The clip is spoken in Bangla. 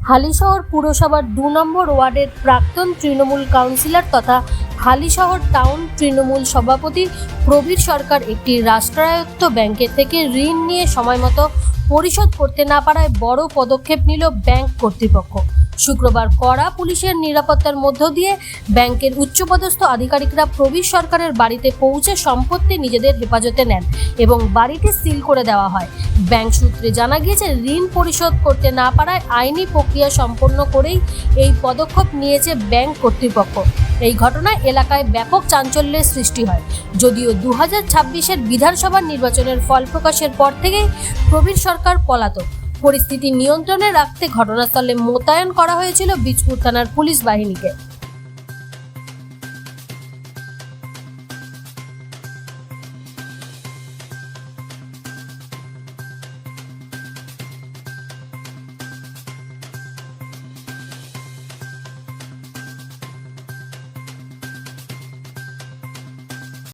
হালিশহর পুরসভার 2 নম্বর ওয়ার্ডের প্রাক্তন তৃণমূল কাউন্সিলর তথা হালিশহর টাউন তৃণমূল সভাপতি প্রবীর সরকার একটি রাষ্ট্রায়ত্ত ব্যাংকের থেকে ঋণ নিয়ে সময়মতো পরিশোধ করতে না পারায় বড় পদক্ষেপ নিল ব্যাংক কর্তৃপক্ষ। শুক্রবার কড়া পুলিশের নিরাপত্তার মধ্য দিয়ে ব্যাংকের উচ্চপদস্থ আধিকারিকরা প্রবীর সরকারের বাড়িতে পৌঁছে সম্পত্তি নিজেদের হেফাজতে নেন এবং বাড়িটি সিল করে দেওয়া হয়। ব্যাংক সূত্রে জানা গিয়েছে, ঋণ পরিশোধ করতে না পারায় আইনি প্রক্রিয়া সম্পন্ন করেই এই পদক্ষেপ নিয়েছে ব্যাংক কর্তৃপক্ষ। এই ঘটনায় এলাকায় ব্যাপক চাঞ্চল্যের সৃষ্টি হয়। যদিও 2026-এর বিধানসভা নির্বাচনের ফল প্রকাশের পর থেকেই প্রবীর সরকার পলাতক। পরিস্থিতি নিয়ন্ত্রণে রাখতে ঘটনাস্থলে মোতায়েন করা হয়েছিল বীজপুর থানার পুলিশ বাহিনীকে।